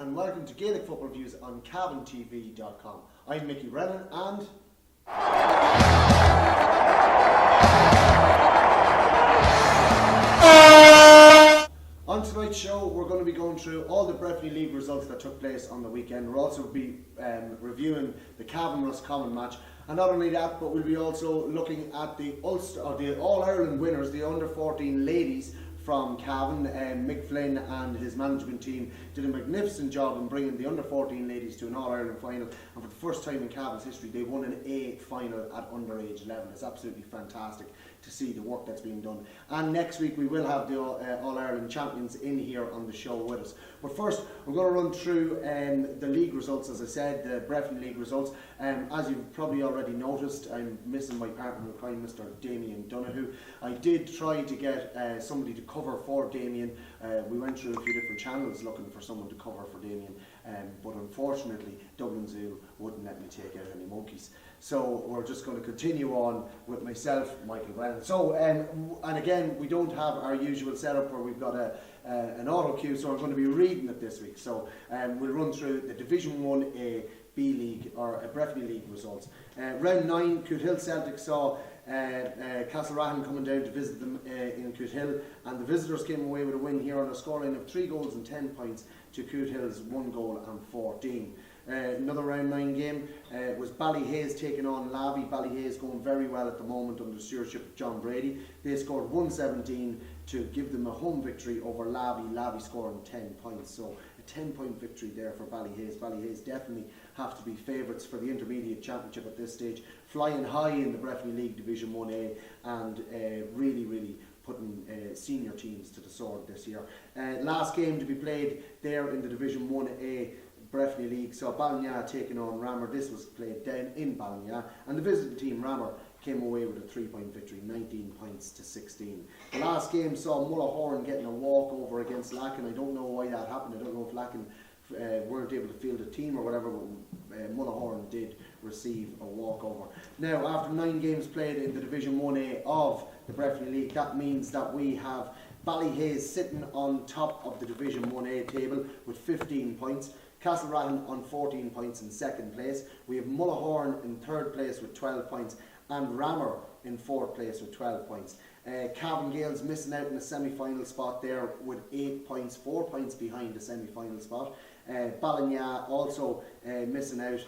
and welcome to Gaelic Football Views on CavanTV.com. I'm Mickey Brennan and... On tonight's show, we're going to be going through all the Breffni League results that took place on the weekend. We'll also be reviewing the Cavan-Roscommon match. And not only that, but we'll be also looking at the Ulster, or the All-Ireland winners, the under-14 ladies from Cavan. Mick Flynn and his management team did a magnificent job in bringing the under-14 ladies to an All-Ireland final, and for the first time in Cavan's history they won an A final at underage level. It's absolutely fantastic to see the work that's being done. And next week we will have the All-Ireland champions in here on the show with us. But first we're going to run through the league results, as I said, the Breffni League results. As you've probably already noticed, I'm missing my partner in crime, Mr. Damien Donahue. I did try to get somebody to cover for Damien. We went through a few different channels looking for someone to cover for Damien, but unfortunately Dublin Zoo wouldn't let me take out any monkeys. So we're just going to continue on with myself, Michael Brennan. So, and again, we don't have our usual setup where we've got an auto cue, so I'm going to be reading it this week. So we'll run through the Division 1A B League, or Breffni League results. Round 9, Coothill Celtic saw Castlereagh coming down to visit them in Coothill, and the visitors came away with a win here on a scoreline of 3 goals and 10 points to Coothill's 1 goal and 14. Another round 9 game was Ballyhaise taking on Lavey. Ballyhaise going very well at the moment under the stewardship of John Brady. They scored 117 to give them a home victory over Lavey. Lavey scoring 10 points. So a 10-point victory there for Ballyhaise. Ballyhaise definitely have to be favourites for the intermediate championship at this stage. Flying high in the Breffni League Division 1A and really putting senior teams to the sword this year. Last game to be played there in the Division 1A Breffni League saw Ballina taking on Ramor. This was played down in Ballina, and the visiting team Ramor came away with a 3-point victory, 19 points to 16. The last game saw Mullahoran getting a walkover against Lacken. I don't know why that happened. I don't know if Lacken weren't able to field a team or whatever, but Mullahoran did receive a walkover. Now, after 9 games played in the Division 1A of the Breffni League, that means that we have Ballyhaise sitting on top of the Division 1A table with 15 points. Castlereagh on 14 points in second place. We have Mullahoran in third place with 12 points and Ramor in fourth place with 12 points. Cavan Gaels missing out in the semi-final spot there with 8 points, 4 points behind the semi-final spot. Ballina also missing out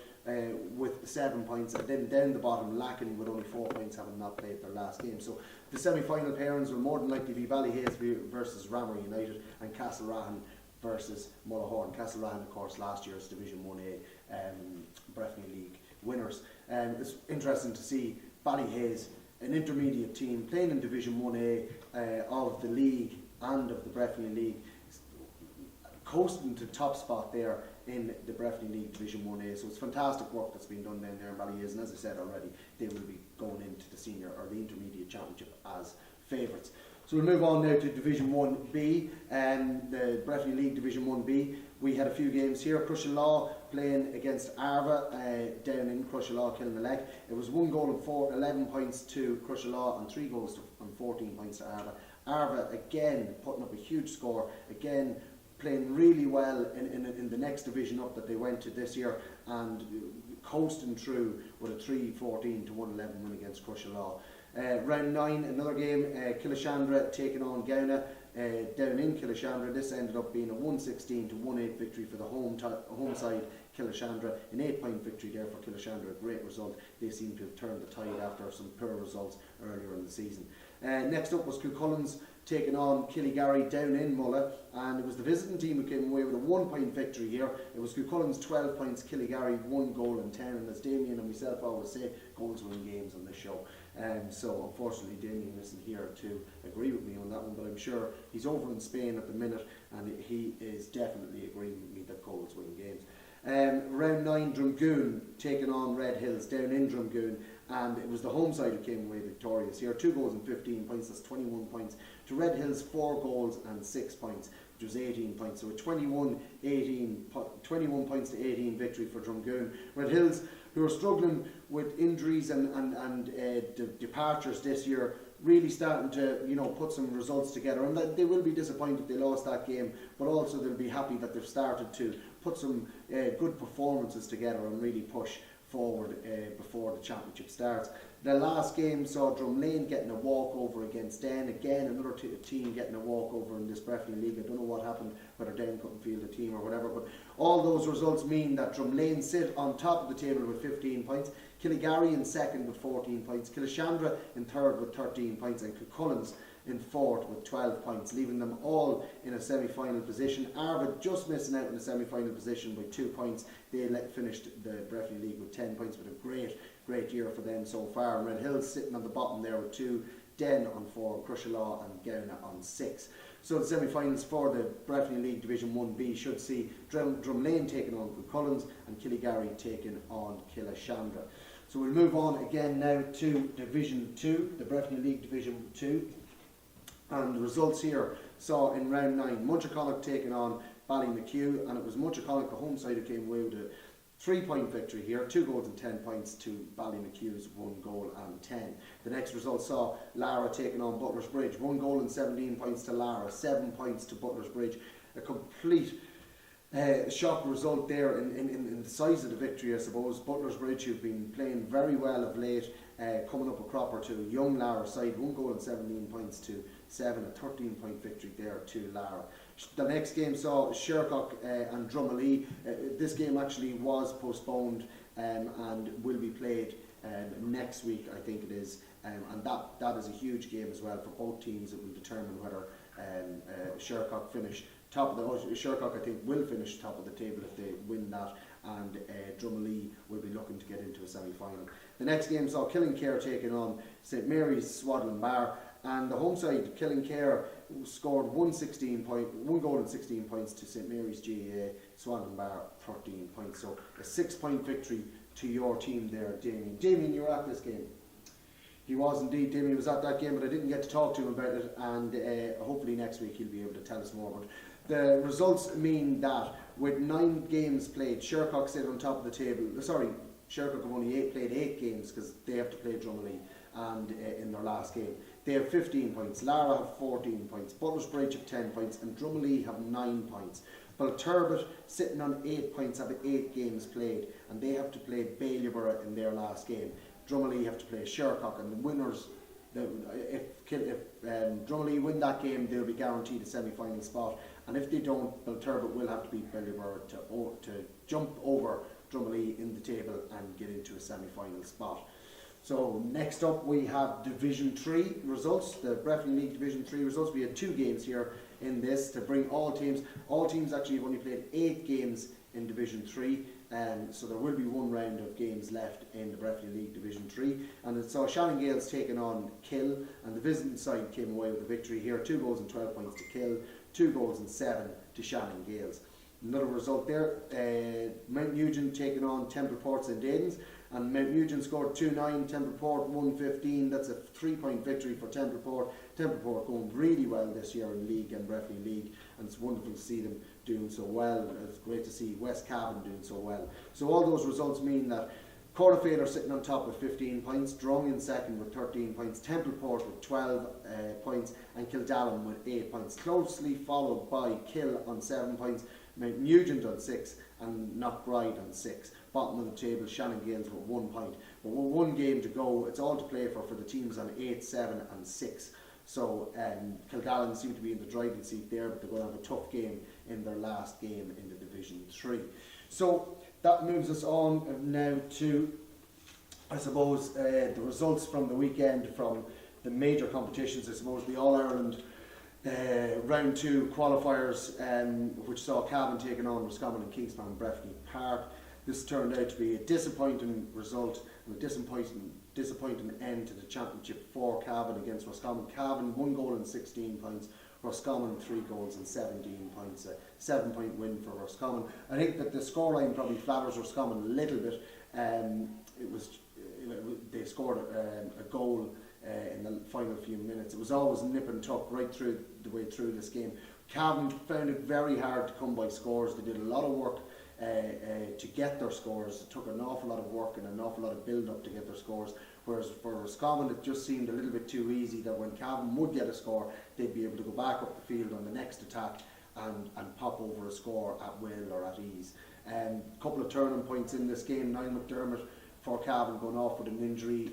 with 7 points, and then down the bottom Lacken with only 4 points, having not played their last game. So the semi-final pairings will more than likely be Ballyhaise versus Ramor United and Castlereagh versus Mullahoran. Castlereagh, of course, last year's Division 1A Breffni League winners. It's interesting to see Ballyhaise, an intermediate team, playing in Division 1A of the league and of the Breffni League, coasting to top spot there in the Breffni League Division 1A. So it's fantastic work that's been done down there in Ballyhaise, and as I said already, they will be going into the senior or the intermediate championship as favourites. So we'll move on now to Division 1B, the Breffni League Division 1B. We had a few games here. Crusherlaw playing against Arva down in Crusherlaw, Kilmalek. It was 1 goal and 11 points to Crusherlaw and 3 goals and 14 points to Arva. Arva again putting up a huge score, again playing really well in the next division up that they went to this year, and coasting through with a 3-14 to 1-11 win against Crusherlaw. Round 9, another game, Killashandra taking on Gowna down in Killashandra. This ended up being a 1-16 to 1-8 victory for the home side, Killashandra. An 8-point victory there for Killashandra, a great result. They seem to have turned the tide after some poor results earlier in the season. Next up was Kilcullen's taking on Killygarry down in Mulla, and it was the visiting team who came away with a 1-point victory here. It was Kilcullen's 12 points, Killygarry 1 goal and 10, and as Damien and myself always say, goals win games on this show. So unfortunately Damien isn't here to agree with me on that one, but I'm sure he's over in Spain at the minute and he is definitely agreeing with me that goals win games. Round 9, Drumgoon taking on Red Hills down in Drumgoon, and it was the home side who came away victorious here. 2 goals and 15 points, that's 21 points to Red Hills, 4 goals and 6 points, which was 18 points. So a 21 points to 18 victory for Drumgoon. Red Hills, who are struggling with injuries and departures this year, really starting to, put some results together, and they will be disappointed they lost that game, but also they'll be happy that they've started to put some good performances together and really push forward before the championship starts. The last game saw Drumlane getting a walkover against Den. Again, another team getting a walkover in this Breffni League. I don't know what happened, whether Den couldn't field a team or whatever, but all those results mean that Drumlane sit on top of the table with 15 points, Killigarry in second with 14 points, Killashandra in third with 13 points, and Kilcullins in fourth with 12 points, leaving them all in a semi-final position. Arvid just missing out in the semi-final position by 2 points. They finished the Breffni League with 10 points, with a great year for them so far. Red Hills sitting on the bottom there with 2, Den on 4, Crushelaw and Gowna on 6. So the semi-finals for the Breffni League Division 1B should see Drumlane taking on Cullins and Killigarry taking on Killashandra. So we'll move on again now to Division 2, the Breffni League Division 2. And the results here saw in round 9 Munchaconock taking on Ballymacue, and it was Munchaconock, the home side, who came away with a 3-point victory here, 2 goals and 10 points to Ballymaccue's 1 goal and 10. The next result saw Lara taking on Butler's Bridge, 1 goal and 17 points to Lara, 7 points to Butler's Bridge. A complete shock result there in the size of the victory, I suppose. Butler's Bridge, who've been playing very well of late, coming up a crop or two. Young Lara side, 1 goal and 17 points to 7, a 13-point victory there to Lara. The next game saw Shercock and Drumalee. This game actually was postponed and will be played next week, I think it is. And that is a huge game as well for both teams. It will determine whether Shercock finish top of the Shercock, I think, will finish top of the table if they win that, and Drumalee will be looking to get into a semi-final. The next game saw Killincare taking on St Mary's Swaddling Bar, and the home side, Killincare, scored 1 goal and 16 points to St Mary's GAA Swaddling Bar 13 points. So a 6-point victory to your team there, Damien. Damien, you were at this game. He was indeed. Damien was at that game, but I didn't get to talk to him about it, and hopefully next week he'll be able to tell us more. But the results mean that with 9 games played, Shercock sit on top of the table. Sorry, Shercock have only played 8 games because they have to play Drumalee and in their last game. They have 15 points, Lara have 14 points, Butler's Bridge have 10 points, and Drumalee have 9 points. Belturbet, sitting on 8 points, have 8 games played, and they have to play Ballioborough in their last game. Drumalee have to play Shercock, and the winners, if Drumalee win that game, they'll be guaranteed a semi-final spot, and if they don't, Belturbet will have to beat Ballioborough to jump over Drumalee in the table and get into a semi-final spot. So next up we have Division 3 results, the Breffni League Division 3 results. We had 2 games here in this to bring all teams. All teams actually have only played 8 games in Division 3, so there will be 1 round of games left in the Breffni League Division 3. And it saw Shannon Gales taking on Kill, and the visiting side came away with a victory here, 2 goals and 12 points to Kill, 2 goals and 7 to Shannon Gales. Another result there, Mount Nugent taking on Templeport St Aidan's, and Mount Nugent scored 2-9, Templeport 1-15. That's a 3-point victory for Templeport. Templeport going really well this year in League and Breffni League, and it's wonderful to see them doing so well. It's great to see West Cavan doing so well. So all those results mean that Cornafade are sitting on top with 15 points, Drung in second with 13 points, Templeport with 12 points, and Kildallan with 8 points. Closely followed by Kill on 7 points, Mount Nugent on 6, and Knockbride on 6. Bottom of the table, Shannon Gales with 1 point. But with 1 game to go, it's all to play for the teams on 8, 7 and 6. So Kildallan seem to be in the driving seat there, but they're going to have a tough game in their last game in the Division 3. So that moves us on now to, I suppose, the results from the weekend from the major competitions. I suppose the All-Ireland round 2 qualifiers, which saw Cavan taking on Roscommon and Kingspan Breffni Park. This turned out to be a disappointing result and a disappointing end to the championship for Cavan against Roscommon. Cavan 1 goal and 16 points, Roscommon 3 goals and 17 points, a 7-point win for Roscommon. I think that the scoreline probably flatters Roscommon a little bit. They scored a goal in the final few minutes. It was always nip and tuck right through the way through this game. Cavan found it very hard to come by scores. They did a lot of work to get their scores. It took an awful lot of work and an awful lot of build up to get their scores, whereas for Roscommon it just seemed a little bit too easy that when Cavan would get a score, they'd be able to go back up the field on the next attack and pop over a score at will or at ease. A couple of turning points in this game. Niall McDermott for Cavan going off with an injury.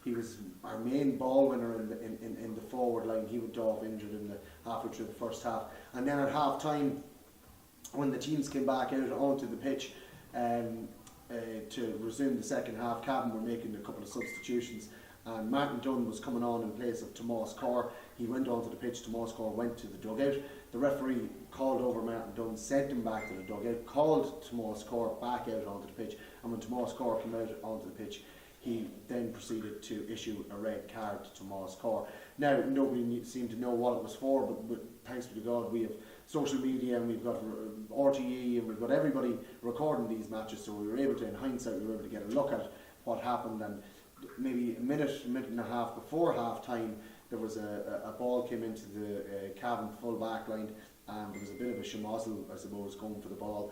He was our main ball winner in the forward line. He went off injured in the halfway through the first half. And then at half time, when the teams came back out onto the pitch to resume the second half, Cavan were making a couple of substitutions. And Martin Dunn was coming on in place of Tomás Corr. He went onto the pitch, Tomás Corr went to the dugout. The referee called over Martin Dunn, sent him back to the dugout, called Tomás Corr back out onto the pitch, and when Tomás Corr came out onto the pitch, he then proceeded to issue a red card to Tomás Corr. Now, nobody seemed to know what it was for, but thanks be to God, we have social media and we've got RTE and we've got everybody recording these matches, so we were able to, in hindsight, we were able to get a look at what happened. And maybe a minute and a half before half time, there was a ball came into the Cavan full back line, and there was a bit of a schmozzle, I suppose, going for the ball.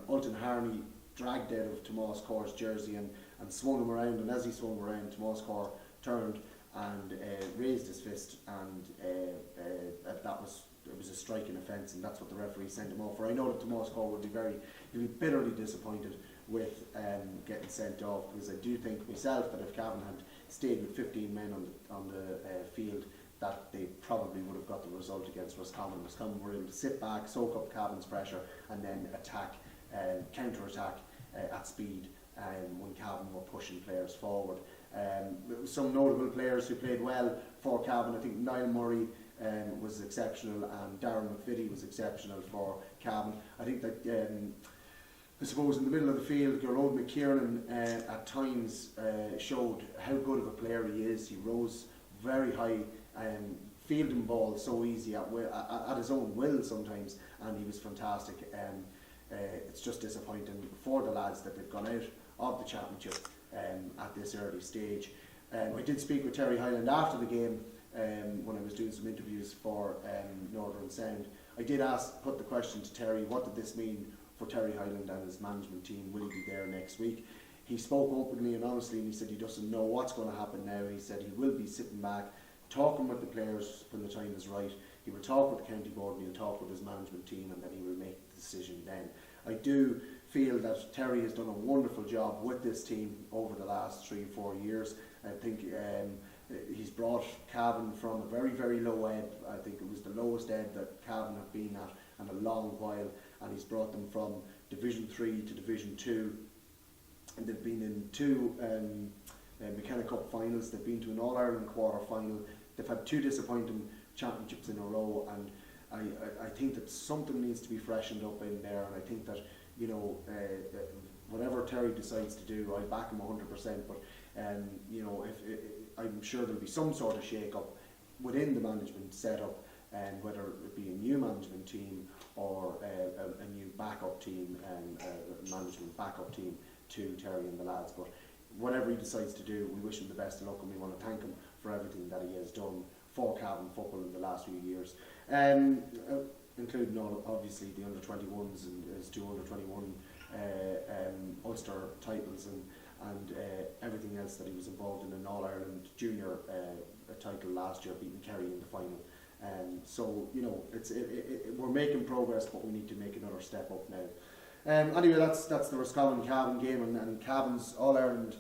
Ultan Harney dragged out of Tomás Corr's jersey and swung him around, and as he swung around, Tomás Corr turned and raised his fist, and it was a striking offence, and that's what the referee sent him off for. I know that Tomás Corr would be bitterly disappointed with getting sent off, because I do think myself that if Cavan had stayed with 15 men on the field, that they probably would have got the result against Roscommon. Roscommon were able to sit back, soak up Cavan's pressure, and then counter-attack at speed when Cavan were pushing players forward. Some notable players who played well for Cavan, I think Niall Murray was exceptional, and Darren McVitie was exceptional for Cavan. I think that I suppose in the middle of the field, Gerard McKiernan at times showed how good of a player he is. He rose very high, fielding balls so easy at his own will sometimes, and he was fantastic. It's just disappointing for the lads that they've gone out of the championship at this early stage. I did speak with Terry Hyland after the game when I was doing some interviews for Northern Sound. I did put the question to Terry, what did this mean for Terry Hyland and his management team? Will he be there next week? He spoke openly and honestly, and he said he doesn't know what's going to happen now. He said he will be sitting back, talking with the players when the time is right. He will talk with the county board, and he'll talk with his management team, and then he will make the decision then. I do feel that Terry has done a wonderful job with this team over the last 3 or 4 years. I think he's brought Cavan from a very, very low ebb. I think it was the lowest ebb that Cavan have been at in a long while, and he's brought them from Division 3 to Division 2. And they've been in 2 McKenna Cup finals, they've been to an All-Ireland quarter final, they've had 2 disappointing championships in a row, and I think that something needs to be freshened up in there, and I think that, you know, whatever Terry decides to do, I back him 100%, but you know, if I'm sure there'll be some sort of shake-up within the management setup, and whether it be a new management team or a new backup team, management backup team to Terry and the lads. But whatever he decides to do, we wish him the best of luck, and we want to thank him for everything that he has done for Cavan football in the last few years, including obviously the under-21s and his 2 under-21 Ulster titles, and everything else that he was involved in an All-Ireland junior title last year, beating Kerry in the final. So, you know, we're making progress, but we need to make another step up now. Anyway, that's the Roscommon-Cavan game, and Cavan's All-Ireland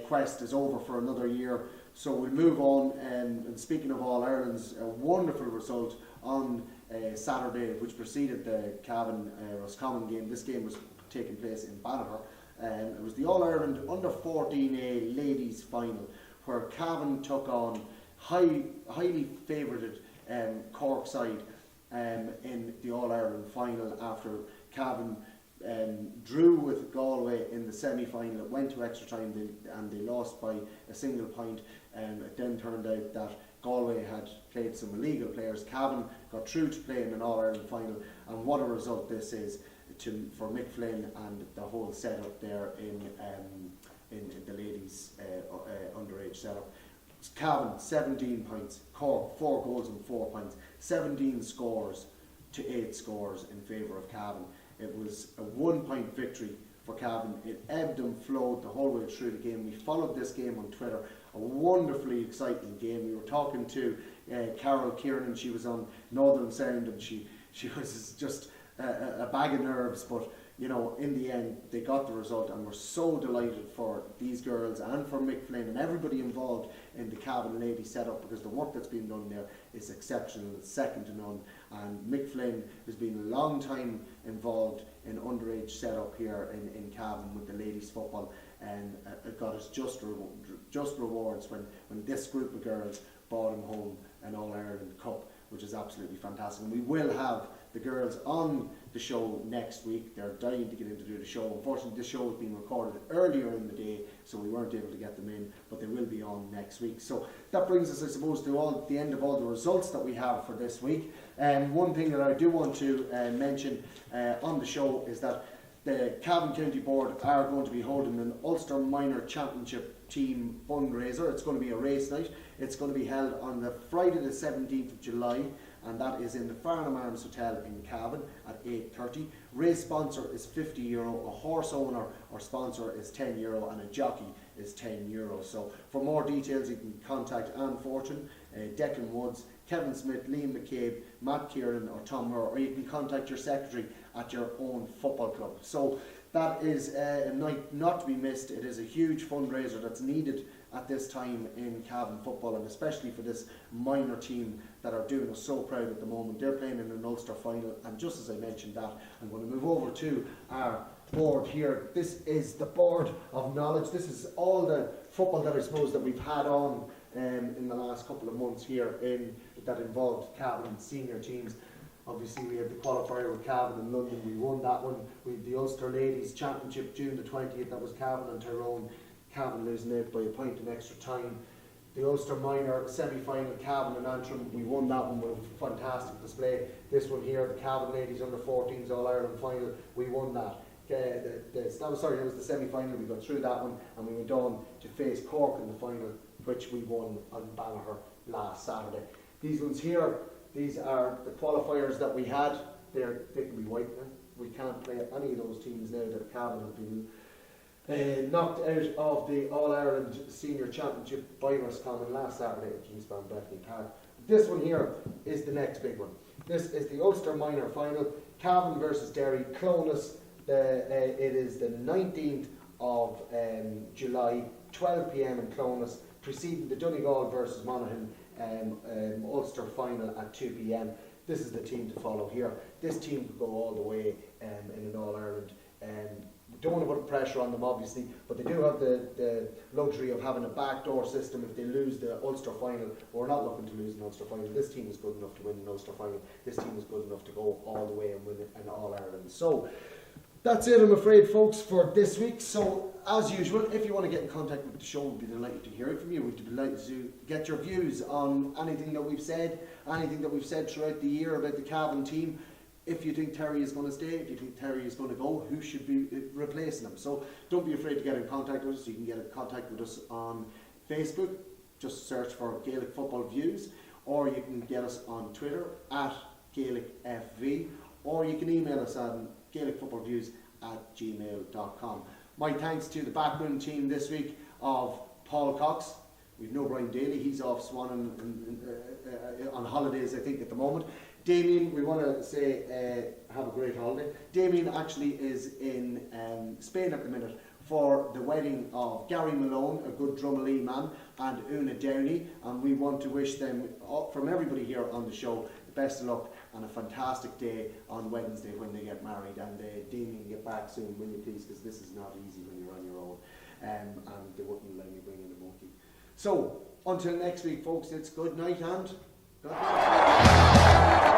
quest is over for another year. So we'll move on, and speaking of All-Irelands, a wonderful result on Saturday, which preceded the Cavan-Roscommon game. This game was taking place in Banagher. It was the All-Ireland Under-14A Ladies Final, where Cavan took on highly favoured Cork side in the All-Ireland final after Cavan drew with Galway in the semi-final. It went to extra time and they lost by a single point. It then turned out that Galway had played some illegal players. Cavan got through to play in an All-Ireland final, and what a result this is for Mick Flynn and the whole setup there in the ladies' underage setup. Cavan 17 points, Cork 4 goals and 4 points, 17 scores to 8 scores in favour of Cavan. It was a 1 point victory for Cavan. It ebbed and flowed the whole way through the game. We followed this game on Twitter, a wonderfully exciting game. We were talking to Carol Kieran, she was on Northern Sound, and she was just a bag of nerves, but you know, in the end, they got the result, and we're so delighted for these girls and for Mick Flynn and everybody involved in the Cavan ladies setup, because the work that's been done there is exceptional. It's second to none. And Mick Flynn has been a long time involved in underage setup here in Cavan with the ladies football, and got us just rewards when this group of girls brought him home an All-Ireland Cup, which is absolutely fantastic. And we will have the girls on the show next week. They're dying to get in to do the show. Unfortunately, this show was being recorded earlier in the day, so we weren't able to get them in, but they will be on next week. So that brings us, I suppose, to the end of all the results that we have for this week. One thing that I do want to mention on the show is that the Cavan County Board are going to be holding an Ulster Minor Championship Team fundraiser. It's going to be a race night. It's going to be held on the Friday the 17th of July, and that is in the Farnham Arms Hotel in Cavan at 8:30. Race sponsor is €50, a horse owner or sponsor is €10, and a jockey is €10. So for more details, you can contact Anne Fortune, Declan Woods, Kevin Smith, Liam McCabe, Matt Kieran or Tom Moore, or you can contact your secretary at your own football club. So that is a night not to be missed. It is a huge fundraiser that's needed at this time in Cavan football, and especially for this minor team that are doing us so proud at the moment. They're playing in an Ulster final, and just as I mentioned that, I'm going to move over to our board here. This is the board of knowledge. This is all the football that I suppose that we've had on in the last couple of months here that involved Cavan senior teams. Obviously, we had the qualifier with Cavan in London. We won that one. We had the Ulster Ladies Championship June the 20th. That was Cavan and Tyrone. Cavan losing out by a point in extra time. The Ulster Minor semi-final, Cavan and Antrim. We won that one with a fantastic display. This one here, the Cavan Ladies Under 14s All-Ireland final. We won that. That was the semi-final. We got through that one, and we went on to face Cork in the final, which we won on Banagher last Saturday. These ones here, these are the qualifiers that we had. They can be wiped now. We can't play any of those teams now that Cavan have been knocked out of the All-Ireland Senior Championship by Roscommon last Saturday at Kingspan Bethany Park. This one here is the next big one. This is the Ulster Minor Final, Cavan versus Derry, Clonus. It is the 19th of July, 12 p.m. in Clonus, preceding the Donegal versus Monaghan Ulster Final at 2 p.m. This is the team to follow here. This team could go all the way in an All-Ireland. We don't want to put pressure on them, obviously, but they do have the luxury of having a backdoor system if they lose the Ulster Final. We're not looking to lose an Ulster Final. This team is good enough to win an Ulster Final. This team is good enough to go all the way and win an All-Ireland. So that's it, I'm afraid, folks, for this week. So, as usual, if you want to get in contact with the show, we'd be delighted to hear it from you. We'd be delighted to get your views on anything that we've said, throughout the year about the Cavan team. If you think Terry is going to stay, if you think Terry is going to go, who should be replacing him? So don't be afraid to get in contact with us. You can get in contact with us on Facebook. Just search for Gaelic Football Views, or you can get us on Twitter at GaelicFV, or you can email us on GaelicFootballViews@gmail.com. My thanks to the backroom team this week of Paul Cox. We've no Brian Daly, he's off Swan on holidays, I think, at the moment. Damien, we want to say have a great holiday. Damien actually is in Spain at the minute for the wedding of Gary Malone, a good Drumalee man, and Una Downey, and we want to wish them, from everybody here on the show, the best of luck and a fantastic day on Wednesday when they get married. And Damien, get back soon, will you please, because this is not easy when you're on your own, and they wouldn't let me bring in a monkey. So, until next week, folks, it's good night and God bless.